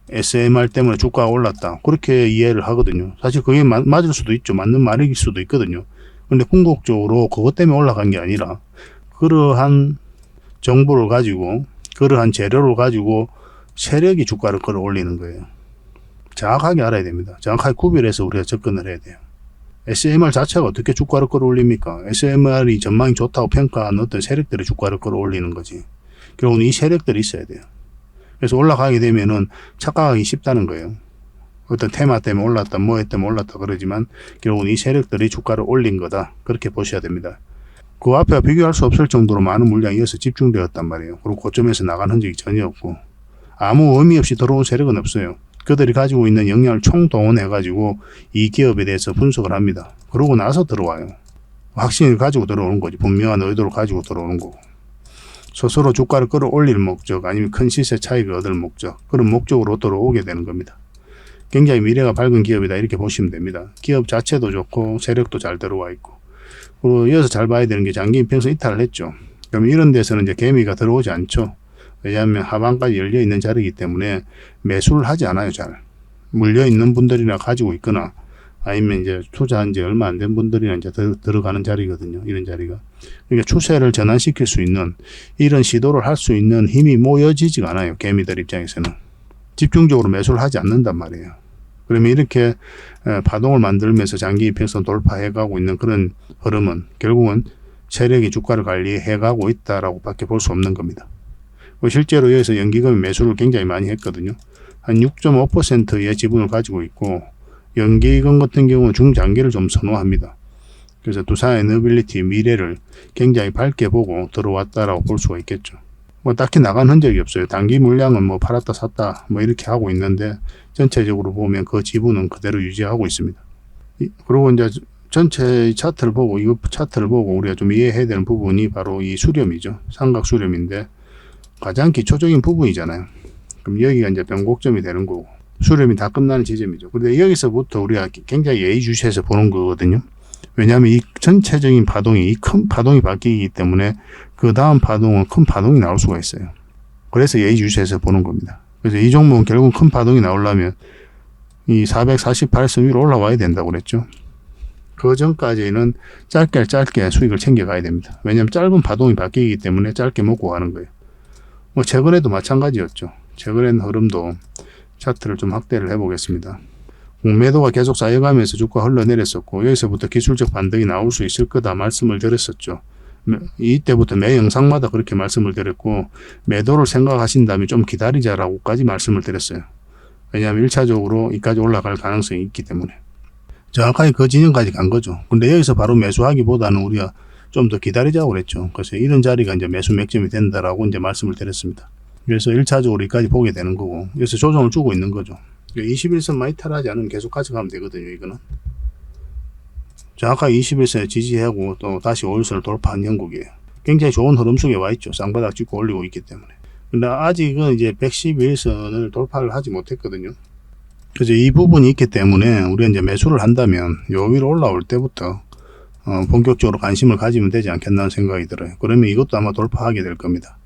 SMR 때문에 주가가 올랐다, 그렇게 이해를 하거든요. 사실 그게 맞을 수도 있죠. 맞는 말일 수도 있거든요. 근데 궁극적으로 그것 때문에 올라간 게 아니라, 그러한 정보를 가지고, 그러한 재료를 가지고 세력이 주가를 끌어올리는 거예요. 정확하게 알아야 됩니다. 정확하게 구별해서 우리가 접근을 해야 돼요. SMR 자체가 어떻게 주가를 끌어올립니까? SMR이 전망이 좋다고 평가한 어떤 세력들이 주가를 끌어올리는 거지. 결국은 이 세력들이 있어야 돼요. 그래서 올라가게 되면은 착각하기 쉽다는 거예요. 어떤 테마 때문에 올랐다, 뭐 때문에 올랐다 그러지만 결국은 이 세력들이 주가를 올린 거다. 그렇게 보셔야 됩니다. 그 앞에 비교할 수 없을 정도로 많은 물량이 이어서 집중되었단 말이에요. 그리고 고점에서 나간 흔적이 전혀 없고, 아무 의미 없이 들어온 세력은 없어요. 그들이 가지고 있는 역량을 총동원해 가지고 이 기업에 대해서 분석을 합니다. 그러고 나서 들어와요. 확신을 가지고 들어오는 거지. 분명한 의도를 가지고 들어오는 거고, 스스로 주가를 끌어올릴 목적, 아니면 큰 시세 차익을 얻을 목적, 그런 목적으로 들어오게 되는 겁니다. 굉장히 미래가 밝은 기업이다, 이렇게 보시면 됩니다. 기업 자체도 좋고 세력도 잘 들어와 있고, 그리고 이어서 잘 봐야 되는 게 장기 이평선 이탈을 했죠. 그럼 이런 데서는 이제 개미가 들어오지 않죠. 왜냐하면 하방까지 열려 있는 자리이기 때문에 매수를 하지 않아요. 잘 물려 있는 분들이나 가지고 있거나, 아니면 이제 투자한 지 얼마 안 된 분들이나 이제 들어가는 자리거든요. 이런 자리가. 그러니까 추세를 전환시킬 수 있는, 이런 시도를 할 수 있는 힘이 모여지지가 않아요. 개미들 입장에서는 집중적으로 매수를 하지 않는단 말이에요. 그러면 이렇게 파동을 만들면서 장기 이평선 돌파해 가고 있는 그런 흐름은 결국은 세력이 주가를 관리해 가고 있다라고 밖에 볼 수 없는 겁니다. 실제로 여기서 연기금이 매수를 굉장히 많이 했거든요. 한 6.5%의 지분을 가지고 있고, 연기금 같은 경우는 중장기를 좀 선호합니다. 그래서 두산 에너빌리티 미래를 굉장히 밝게 보고 들어왔다라고 볼 수가 있겠죠. 뭐 딱히 나간 흔적이 없어요. 단기 물량은 뭐 팔았다 샀다 뭐 이렇게 하고 있는데, 전체적으로 보면 그 지분은 그대로 유지하고 있습니다. 그리고 이제 전체 차트를 보고, 이거 차트를 보고 우리가 좀 이해해야 되는 부분이 바로 이 수렴이죠. 삼각 수렴인데 가장 기초적인 부분이잖아요. 그럼 여기가 이제 변곡점이 되는 거고, 수렴이 다 끝나는 지점이죠. 그런데 여기서부터 우리가 굉장히 예의주시해서 보는 거거든요. 왜냐하면 이 전체적인 파동이, 이 큰 파동이 바뀌기 때문에 그 다음 파동은 큰 파동이 나올 수가 있어요. 그래서 예의주시해서 보는 겁니다. 그래서 이 종목은 결국 큰 파동이 나오려면 이 448선 위로 올라와야 된다고 그랬죠. 그 전까지는 짧게 수익을 챙겨가야 됩니다. 왜냐하면 짧은 파동이 바뀌기 때문에 짧게 먹고 가는 거예요. 뭐 최근에도 마찬가지였죠. 최근엔 흐름도 차트를 좀 확대를 해보겠습니다. 공매도가 계속 쌓여가면서 주가 흘러내렸었고, 여기서부터 기술적 반등이 나올 수 있을 거다 말씀을 드렸었죠. 이때부터 매 영상마다 그렇게 말씀을 드렸고, 매도를 생각하신다면 좀 기다리자라고까지 말씀을 드렸어요. 왜냐하면 1차적으로 이까지 올라갈 가능성이 있기 때문에. 정확하게 그 진영까지 간 거죠. 근데 여기서 바로 매수하기보다는 우리가 좀 더 기다리자고 그랬죠. 그래서 이런 자리가 이제 매수 맥점이 된다라고 이제 말씀을 드렸습니다. 그래서 1차적으로 여기까지 보게 되는 거고, 그래서 조정을 주고 있는 거죠. 21선 많이 탈하지 않으면 계속 가져가면 되거든요. 이거는 정확하게 21선에 지지하고 또 다시 5일선을 돌파한 형국이에요. 굉장히 좋은 흐름 속에 와 있죠. 쌍바닥 찍고 올리고 있기 때문에. 근데 아직은 이제 111선을 돌파를 하지 못했거든요. 그래서 이 부분이 있기 때문에 우리가 이제 매수를 한다면 요 위로 올라올 때부터 본격적으로 관심을 가지면 되지 않겠나 생각이 들어요. 그러면 이것도 아마 돌파하게 될 겁니다.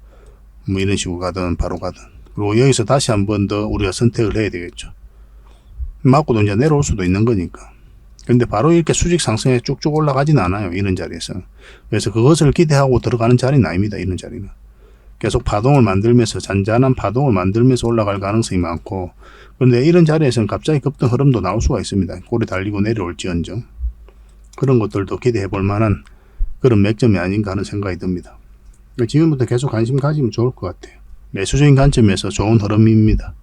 뭐 이런 식으로 가든 바로 가든. 그리고 여기서 다시 한 번 더 우리가 선택을 해야 되겠죠. 맞고도 이제 내려올 수도 있는 거니까. 근데 바로 이렇게 수직 상승에 쭉쭉 올라가진 않아요. 이런 자리에서. 그래서 그것을 기대하고 들어가는 자리는 아닙니다. 이런 자리는. 계속 파동을 만들면서, 잔잔한 파동을 만들면서 올라갈 가능성이 많고, 그런데 이런 자리에서는 갑자기 급등 흐름도 나올 수가 있습니다. 꼬리 달리고 내려올지언정. 그런 것들도 기대해 볼 만한 그런 맥점이 아닌가 하는 생각이 듭니다. 지금부터 계속 관심 가지면 좋을 것 같아요. 매수적인 관점에서 좋은 흐름입니다.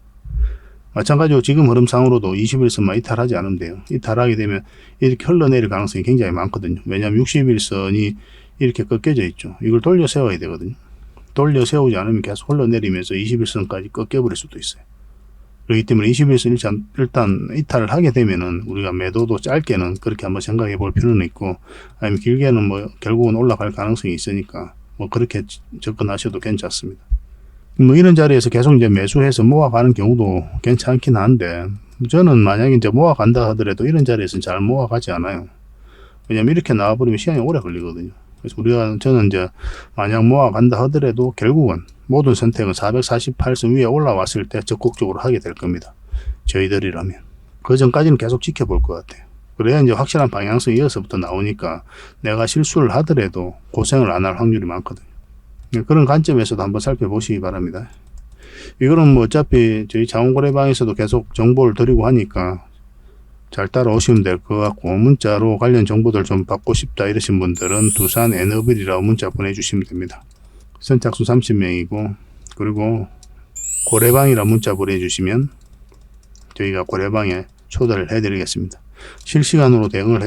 마찬가지로 지금 흐름상으로도 21선만 이탈하지 않으면 돼요. 이탈하게 되면 이렇게 흘러내릴 가능성이 굉장히 많거든요. 왜냐하면 61선이 이렇게 꺾여져 있죠. 이걸 돌려 세워야 되거든요. 돌려 세우지 않으면 계속 흘러내리면서 21선까지 꺾여버릴 수도 있어요. 그렇기 때문에 21선 일단 이탈을 하게 되면은 우리가 매도도 짧게는 그렇게 한번 생각해 볼 필요는 있고, 아니면 길게는 뭐 결국은 올라갈 가능성이 있으니까 뭐 그렇게 접근하셔도 괜찮습니다. 뭐 이런 자리에서 계속 이제 매수해서 모아가는 경우도 괜찮긴 한데, 저는 만약에 이제 모아간다 하더라도 이런 자리에서는 잘 모아가지 않아요. 왜냐면 이렇게 나와버리면 시간이 오래 걸리거든요. 그래서 저는 이제 만약 모아간다 하더라도 결국은 모든 선택은 448선 위에 올라왔을 때 적극적으로 하게 될 겁니다. 저희들이라면. 그 전까지는 계속 지켜볼 것 같아요. 그래야 이제 확실한 방향성이 이어서부터 나오니까 내가 실수를 하더라도 고생을 안 할 확률이 많거든요. 그런 관점에서도 한번 살펴보시기 바랍니다. 이거는 뭐 어차피 저희 자원거래방에서도 계속 정보를 드리고 하니까 잘 따라오시면 될 것 같고, 문자로 관련 정보들 좀 받고 싶다 이러신 분들은 두산 에너빌이라고 문자 보내주시면 됩니다. 선착수 30명이고, 그리고 고래방이라 문자 보내주시면 저희가 고래방에 초대를 해드리겠습니다. 실시간으로 대응을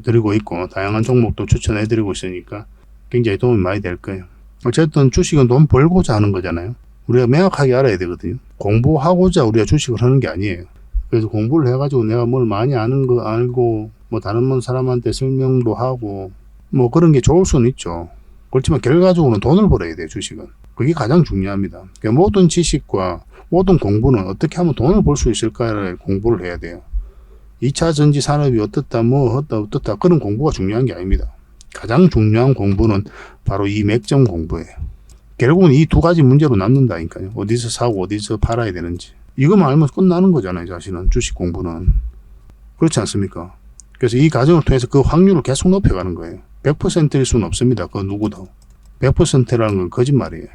드리고 있고, 다양한 종목도 추천해드리고 있으니까 굉장히 도움이 많이 될 거예요. 어쨌든 주식은 돈 벌고자 하는 거잖아요. 우리가 명확하게 알아야 되거든요. 공부하고자 우리가 주식을 하는 게 아니에요. 그래서 공부를 해가지고 내가 뭘 많이 아는 거 알고, 뭐 다른 사람한테 설명도 하고, 뭐 그런 게 좋을 수는 있죠. 그렇지만 결과적으로는 돈을 벌어야 돼요, 주식은. 그게 가장 중요합니다. 그러니까 모든 지식과 모든 공부는 어떻게 하면 돈을 벌 수 있을까를 공부를 해야 돼요. 2차 전지 산업이 어떻다, 어떻다, 그런 공부가 중요한 게 아닙니다. 가장 중요한 공부는 바로 이 맥점 공부예요. 결국은 이 두 가지 문제로 남는다니까요. 어디서 사고 어디서 팔아야 되는지. 이거만 알면 끝나는 거잖아요, 사실은. 주식 공부는. 그렇지 않습니까? 그래서 이 과정을 통해서 그 확률을 계속 높여가는 거예요. 100%일 수는 없습니다. 그 누구도. 100%라는 건 거짓말이에요.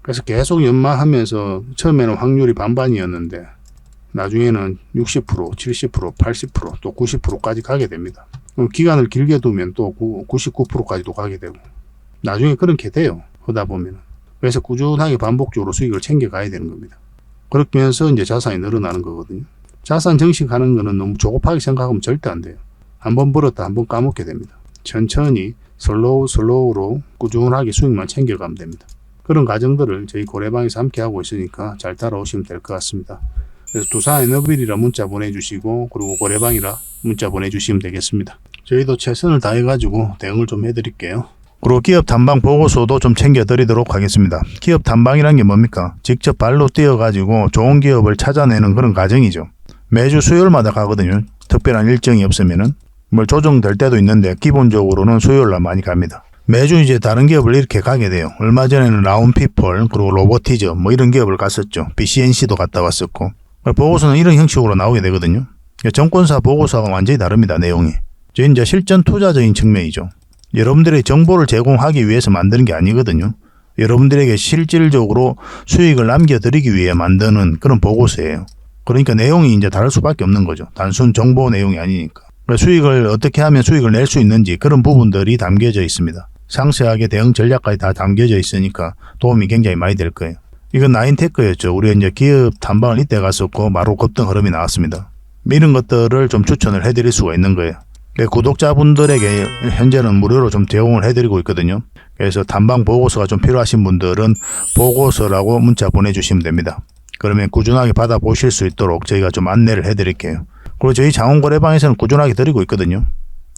그래서 계속 연마하면서 처음에는 확률이 반반이었는데 나중에는 60%, 70%, 80%, 또 90%까지 가게 됩니다. 기간을 길게 두면 또 99%까지도 가게 되고 나중에 그렇게 돼요. 하다 보면. 그래서 꾸준하게 반복적으로 수익을 챙겨가야 되는 겁니다. 그러면서 이제 자산이 늘어나는 거거든요. 자산 증식하는 거는 너무 조급하게 생각하면 절대 안 돼요. 한번 벌었다 한번 까먹게 됩니다. 천천히 슬로우로 꾸준하게 수익만 챙겨가면 됩니다. 그런 과정들을 저희 고래방에서 함께 하고 있으니까 잘 따라오시면 될 것 같습니다. 그래서 두산 에너빌이라 문자 보내주시고, 그리고 고래방이라 문자 보내주시면 되겠습니다. 저희도 최선을 다해가지고 대응을 좀 해드릴게요. 그리고 기업 탐방 보고서도 좀 챙겨드리도록 하겠습니다. 기업 탐방이란 게 뭡니까? 직접 발로 뛰어가지고 좋은 기업을 찾아내는 그런 과정이죠. 매주 수요일마다 가거든요. 특별한 일정이 없으면은. 뭐 조정될 때도 있는데 기본적으로는 수요일날 많이 갑니다. 매주 이제 다른 기업을 이렇게 가게 돼요. 얼마 전에는 라운피플, 그리고 로보티즈 뭐 이런 기업을 갔었죠. BCNC도 갔다 왔었고. 보고서는 이런 형식으로 나오게 되거든요. 정권사 보고서가 완전히 다릅니다. 내용이. 이제 실전 투자적인 측면이죠. 여러분들의 정보를 제공하기 위해서 만드는 게 아니거든요. 여러분들에게 실질적으로 수익을 남겨드리기 위해 만드는 그런 보고서예요. 그러니까 내용이 이제 다를 수밖에 없는 거죠. 단순 정보 내용이 아니니까. 수익을 어떻게 하면 수익을 낼 수 있는지 그런 부분들이 담겨져 있습니다. 상세하게 대응 전략까지 다 담겨져 있으니까 도움이 굉장히 많이 될 거예요. 이건 나인테크였죠. 우리가 이제 기업 탐방을 이때 갔었고 바로 급등 흐름이 나왔습니다. 이런 것들을 좀 추천을 해드릴 수가 있는 거예요. 구독자분들에게 현재는 무료로 좀 제공을 해드리고 있거든요. 그래서 탐방 보고서가 좀 필요하신 분들은 보고서라고 문자 보내주시면 됩니다. 그러면 꾸준하게 받아보실 수 있도록 저희가 좀 안내를 해드릴게요. 그리고 저희 자원거래방에서는 꾸준하게 드리고 있거든요.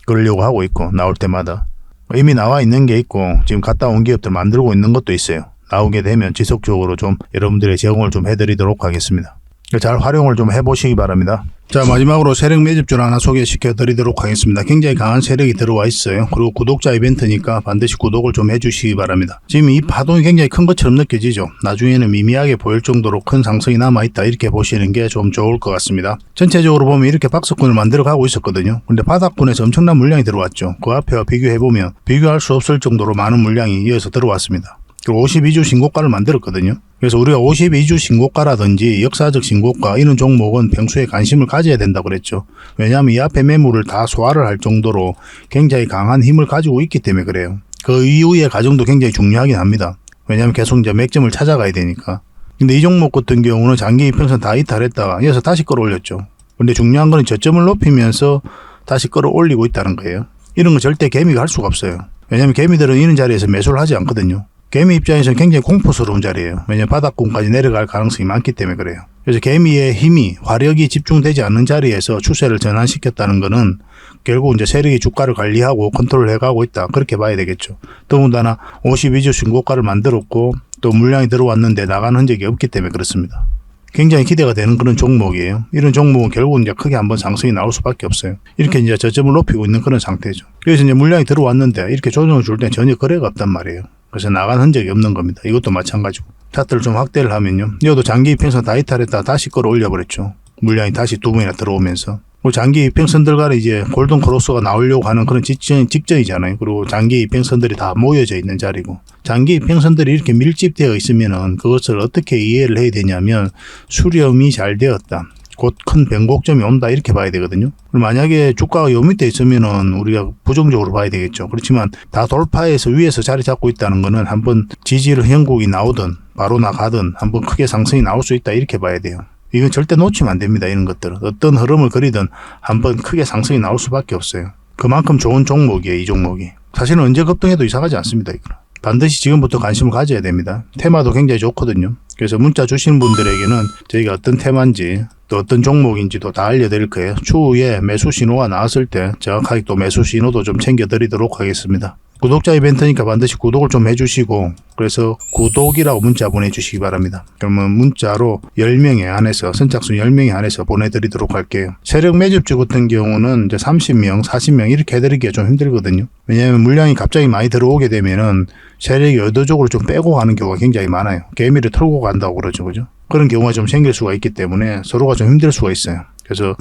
그러려고 하고 있고 나올 때마다. 이미 나와 있는 게 있고 지금 갔다 온 기업들 만들고 있는 것도 있어요. 나오게 되면 지속적으로 좀 여러분들의 제공을 좀 해드리도록 하겠습니다. 잘 활용을 좀 해보시기 바랍니다. 자, 마지막으로 세력 매집주를 하나 소개시켜 드리도록 하겠습니다. 굉장히 강한 세력이 들어와 있어요. 그리고 구독자 이벤트니까 반드시 구독을 좀 해주시기 바랍니다. 지금 이 파동이 굉장히 큰 것처럼 느껴지죠. 나중에는 미미하게 보일 정도로 큰 상승이 남아있다 이렇게 보시는 게 좀 좋을 것 같습니다. 전체적으로 보면 이렇게 박스권을 만들어 가고 있었거든요. 근데 바닥권에서 엄청난 물량이 들어왔죠. 그 앞에와 비교해보면 비교할 수 없을 정도로 많은 물량이 이어서 들어왔습니다. 그리고 52주 신고가를 만들었거든요. 그래서 우리가 52주 신고가라든지 역사적 신고가 이런 종목은 평소에 관심을 가져야 된다고 그랬죠. 왜냐하면 이 앞에 매물을 다 소화를 할 정도로 굉장히 강한 힘을 가지고 있기 때문에 그래요. 그 이후의 과정도 굉장히 중요하긴 합니다. 왜냐하면 계속 이제 맥점을 찾아가야 되니까. 근데 이 종목 같은 경우는 장기 이평선 다 이탈했다가 이어서 다시 끌어올렸죠. 근데 중요한 거는 저점을 높이면서 다시 끌어올리고 있다는 거예요. 이런 거 절대 개미가 할 수가 없어요. 왜냐하면 개미들은 이런 자리에서 매수를 하지 않거든요. 개미 입장에서는 굉장히 공포스러운 자리예요. 왜냐하면 바닥권까지 내려갈 가능성이 많기 때문에 그래요. 그래서 개미의 힘이 화력이 집중되지 않는 자리에서 추세를 전환시켰다는 거는 결국 이제 세력이 주가를 관리하고 컨트롤 해가고 있다. 그렇게 봐야 되겠죠. 더군다나 52주 신고가를 만들었고 또 물량이 들어왔는데 나가는 흔적이 없기 때문에 그렇습니다. 굉장히 기대가 되는 그런 종목이에요. 이런 종목은 결국은 이제 크게 한번 상승이 나올 수밖에 없어요. 이렇게 이제 저점을 높이고 있는 그런 상태죠. 그래서 이제 물량이 들어왔는데 이렇게 조정을 줄 때 전혀 거래가 없단 말이에요. 그래서 나간 흔적이 없는 겁니다. 이것도 마찬가지고. 차트를 좀 확대를 하면요. 이것도 장기 이평선 다 이탈했다가 다시 끌어올려 버렸죠. 물량이 다시 두 번이나 들어오면서. 그리고 장기 이평선들 간에 이제 골든 크로스가 나오려고 하는 그런 직전이잖아요. 그리고 장기 이평선들이 다 모여져 있는 자리고. 장기 이평선들이 이렇게 밀집되어 있으면은 그것을 어떻게 이해를 해야 되냐면 수렴이 잘 되었다. 곧 큰 변곡점이 온다 이렇게 봐야 되거든요. 만약에 주가가 요 밑에 있으면은 우리가 부정적으로 봐야 되겠죠. 그렇지만 다 돌파해서 위에서 자리 잡고 있다는 거는 한번 지지를 형국이 나오든 바로 나가든 한번 크게 상승이 나올 수 있다 이렇게 봐야 돼요. 이건 절대 놓치면 안 됩니다. 이런 것들은 어떤 흐름을 그리든 한번 크게 상승이 나올 수밖에 없어요. 그만큼 좋은 종목이에요. 이 종목이. 사실은 언제 급등해도 이상하지 않습니다. 이거는. 반드시 지금부터 관심을 가져야 됩니다. 테마도 굉장히 좋거든요. 그래서 문자 주신 분들에게는 저희가 어떤 테마인지 또 어떤 종목인지도 다 알려드릴 거예요. 추후에 매수 신호가 나왔을 때 정확하게 또 매수 신호도 좀 챙겨드리도록 하겠습니다. 구독자 이벤트니까 반드시 구독을 좀 해주시고 그래서 구독이라고 문자 보내주시기 바랍니다. 그러면 문자로 10명에 한해서 선착순 10명에 한해서 보내드리도록 할게요. 세력 매집주 같은 경우는 이제 30명, 40명 이렇게 해드리기가 좀 힘들거든요. 왜냐하면 물량이 갑자기 많이 들어오게 되면은 세력이 의도적으로 좀 빼고 가는 경우가 굉장히 많아요. 개미를 털고 간다고 그러죠. 그죠? 그런 경우가 좀 생길 수가 있기 때문에 서로가 좀 힘들 수가 있어요. 그래서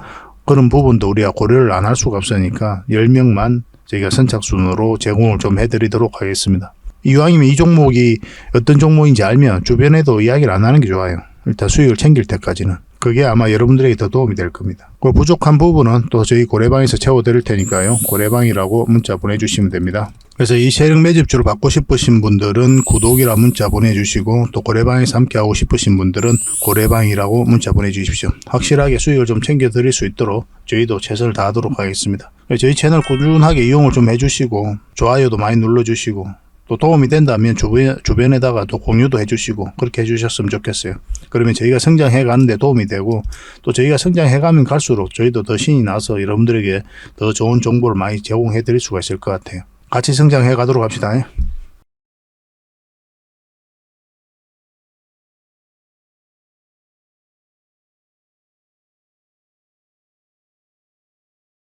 그런 부분도 우리가 고려를 안 할 수가 없으니까 10명만 저희가 선착순으로 제공을 좀 해드리도록 하겠습니다. 이왕이면 이 종목이 어떤 종목인지 알면 주변에도 이야기를 안 하는 게 좋아요. 일단 수익을 챙길 때까지는. 그게 아마 여러분들에게 더 도움이 될 겁니다. 그 부족한 부분은 또 저희 고래방에서 채워드릴 테니까요. 고래방이라고 문자 보내주시면 됩니다. 그래서 이 세력 매집주를 받고 싶으신 분들은 구독이라 문자 보내주시고 또 고래방에서 함께하고 싶으신 분들은 고래방이라고 문자 보내주십시오. 확실하게 수익을 좀 챙겨드릴 수 있도록 저희도 최선을 다하도록 하겠습니다. 저희 채널 꾸준하게 이용을 좀 해주시고 좋아요도 많이 눌러주시고 또 도움이 된다면 주변에다가 또 공유도 해주시고 그렇게 해주셨으면 좋겠어요. 그러면 저희가 성장해 가는데 도움이 되고 또 저희가 성장해 가면 갈수록 저희도 더 신이 나서 여러분들에게 더 좋은 정보를 많이 제공해 드릴 수가 있을 것 같아요. 같이 성장해 가도록 합시다.